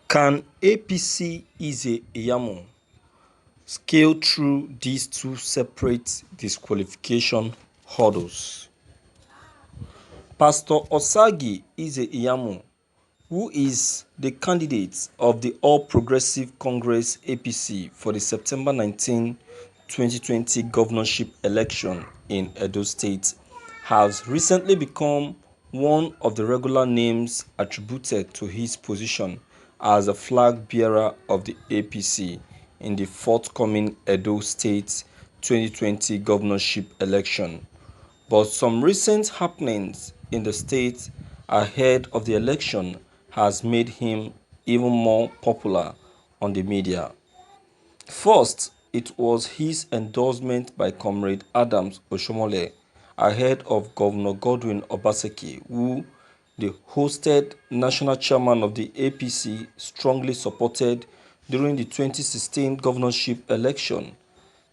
Can APC Iyamu scale through these two separate disqualification hurdles? Pastor Osagi Iyamu, who is the candidate of the All Progressive Congress APC for the September 19, 2020 governorship election in Edo State, has recently become one of the regular names attributed to his position as a flag bearer of the APC in the forthcoming Edo State 2020 governorship election. But some recent happenings in the state ahead of the election has made him even more popular on the media. First, it was his endorsement by Comrade Adams Oshomole ahead of Governor Godwin Obaseki, who the hosted national chairman of the APC strongly supported during the 2016 governorship election.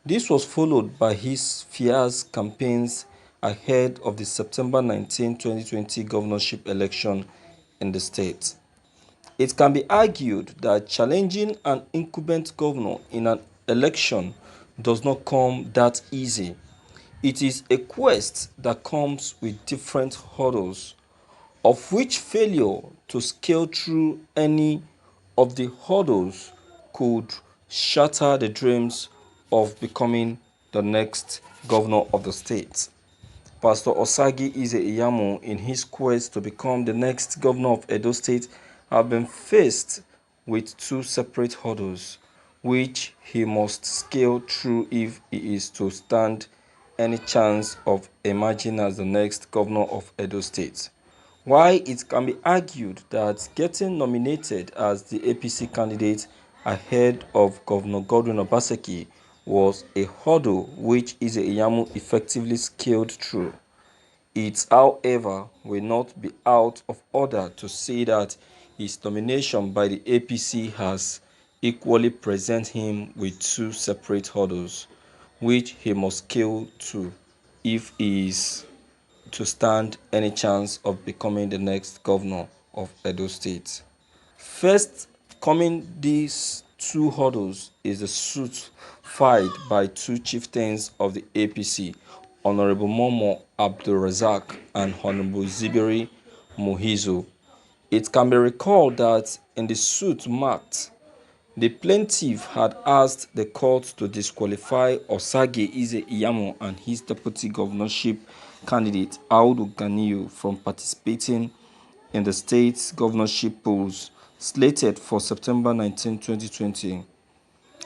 This was followed by his fierce campaigns ahead of the September 19, 2020 governorship election in the state. It can be argued that challenging an incumbent governor in an election does not come that easy. It is a quest that comes with different hurdles, of which failure to scale through any of the hurdles could shatter the dreams of becoming the next governor of the state. Pastor Osagi Iyamu, in his quest to become the next governor of Edo State, have been faced with two separate hurdles, which he must scale through if he is to stand any chance of emerging as the next governor of Edo State. While it can be argued that getting nominated as the APC candidate ahead of Governor Godwin Obaseki was a hurdle which Iyamu effectively scaled through, it, however, will not be out of order to say that his nomination by the APC has equally present him with two separate hurdles, which he must scale to if he is to stand any chance of becoming the next governor of Edo State. First coming these two hurdles is the suit filed by two chieftains of the APC, Honorable Momo Abdulrazak and Honorable Zibiri Muhizu. It can be recalled that in the suit marked, the plaintiff had asked the court to disqualify Osage Iyamu and his deputy governorship candidate Audu Ganiyu from participating in the state's governorship polls slated for September 19, 2020.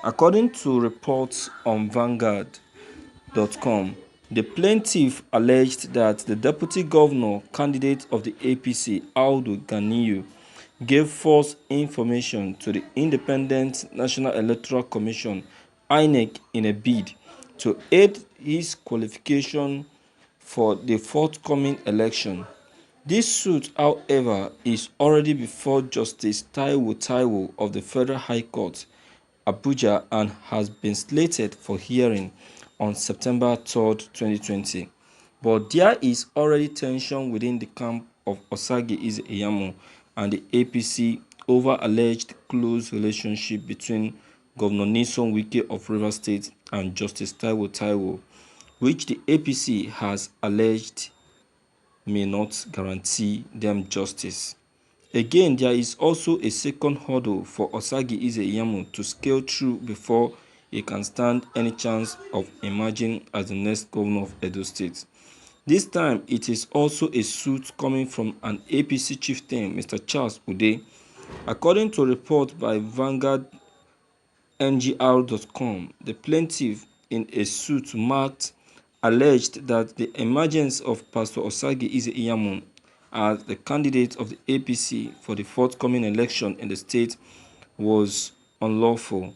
According to reports on Vanguard.com, the plaintiff alleged that the deputy governor candidate of the APC, Audu Ganiyu, gave false information to the Independent National Electoral Commission (INEC) in a bid to aid his qualification for the forthcoming election. This suit, however, is already before Justice Taiwo of the Federal High Court, Abuja, and has been slated for hearing on September 3, 2020. But there is already tension within the camp of Osage Iyamu and the APC over alleged close relationship between Governor Nyesom Wike of Rivers State and Justice Taiwo, which the APC has alleged may not guarantee them justice. Again, there is also a second hurdle for Osagi Iyamu to scale through before he can stand any chance of emerging as the next governor of Edo State. This time, it is also a suit coming from an APC chieftain, Mr. Charles Ude. According to a report by VanguardNGR.com, the plaintiff in a suit marked alleged that the emergence of Pastor Osagi Iyamu as the candidate of the APC for the forthcoming election in the state was unlawful,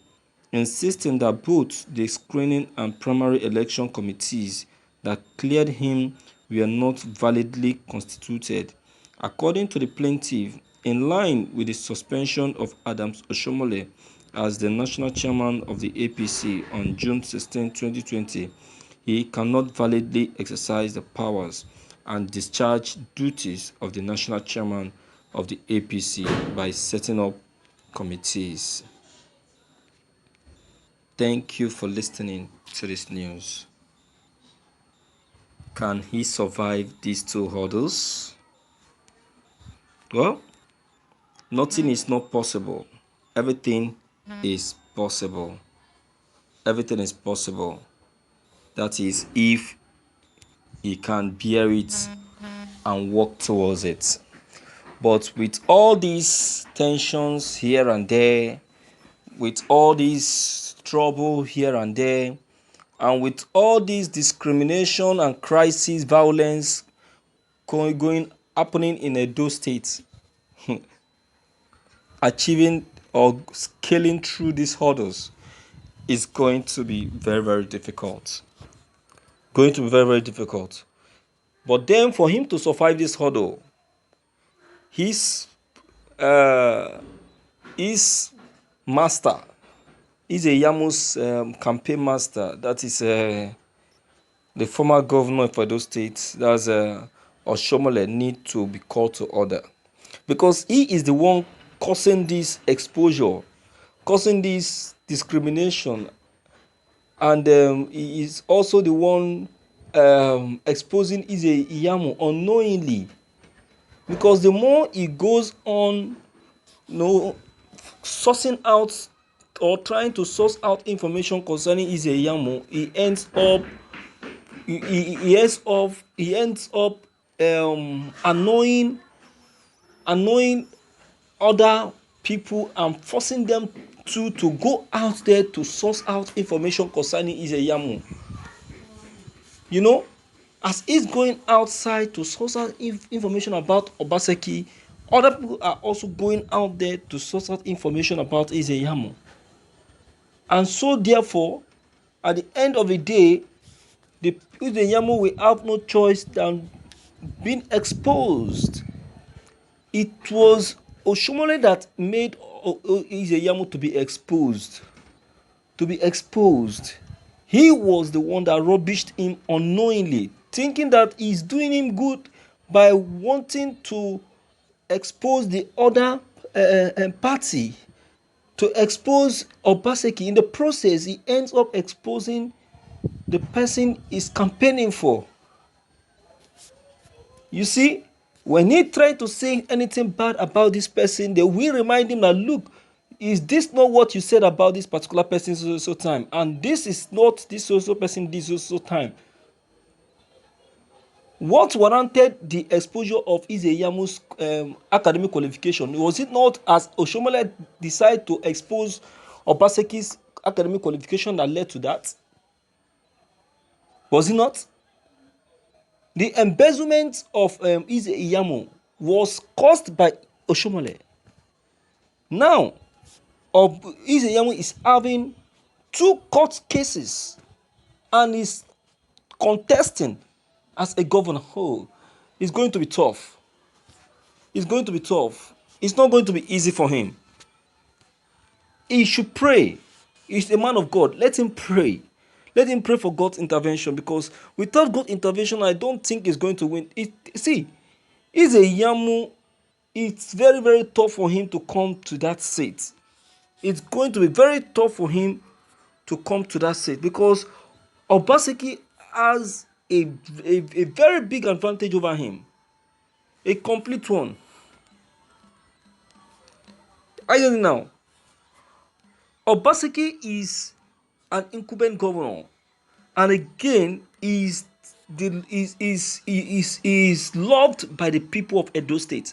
insisting that both the screening and primary election committees that cleared him were not validly constituted. According to the plaintiff, in line with the suspension of Adams Oshomole as the national chairman of the APC on June 16, 2020, he cannot validly exercise the powers and discharge duties of the national chairman of the APC by setting up committees. Thank you for listening to this news. Can he survive these 2 hurdles? Well, nothing is not possible. Everything is possible. Everything is possible. That is, if he can bear it and work towards it. But with all these tensions here and there, with all this trouble here and there, and with all this discrimination and crisis, violence happening in Edo State, achieving or scaling through these hurdles is going to be very, very difficult. Going to be very, very difficult. But then for him to survive this hurdle, his master, he's a Iyamu's campaign master. That is the former governor of Edo State. That's Oshomole, need to be called to order, because he is the one causing this exposure, causing this discrimination, and he is also the one exposing Iyamu unknowingly. Because the more he goes on, sourcing out or trying to source out information concerning Iyamu, he ends up annoying other people and forcing them to go out there to source out information concerning Iyamu. As he's going outside to source out information about Obaseki, other people are also going out there to source out information about Iyamu. And so therefore, at the end of the day, the Iyamu will have no choice than being exposed. It was Oshomole that made Iyamu to be exposed. He was the one that rubbished him unknowingly, thinking that he's doing him good by wanting to expose the other party, to expose Obaseki. In the process, he ends up exposing the person he's campaigning for. You see, when he tried to say anything bad about this person, they will remind him that, look, is this not what you said about this particular person so time? And this is not this so person this so time. What warranted the exposure of Iyamu's academic qualification? Was it not as Oshomole decided to expose Obaseki's academic qualification that led to that? Was it not? The embezzlement of Iyamu was caused by Oshomole. Now, Iyamu is having 2 court cases and is contesting as a governor. It's going to be tough. It's not going to be easy for him. He should pray. He's a man of God. Let him pray. Let him pray for God's intervention, because without God's intervention, I don't think he's going to win. Iyamu, it's very, very tough for him to come to that seat. It's going to be very tough for him to come to that seat, because Obaseki has a very big advantage over him. A complete one. I don't know. Obaseki is an incumbent governor, and again is loved by the people of Edo State.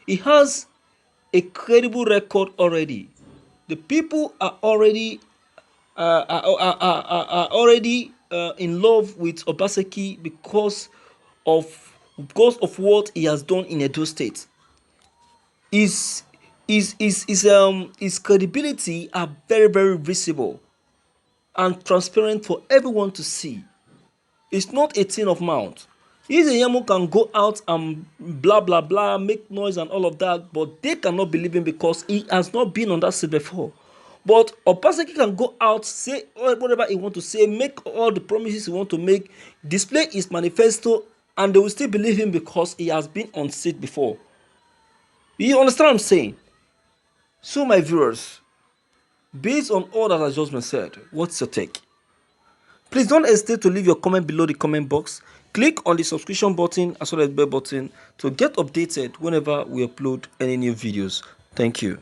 He has a credible record already. The people are already in love with Obaseki because of what he has done in Edo State. His credibility are very, very visible and transparent for everyone to see. It's not a thing of mouth. Iyamu can go out and blah blah blah, make noise and all of that, but they cannot believe him because he has not been on that seat before. But Obaseki can go out, say whatever he want to say, make all the promises he want to make, display his manifesto, and they will still believe him because he has been on seat before. You understand what I'm saying? So my viewers, based on all that has just been said, what's your take? Please don't hesitate to leave your comment below the comment box. Click on the subscription button as well as bell button to get updated whenever we upload any new videos. Thank you.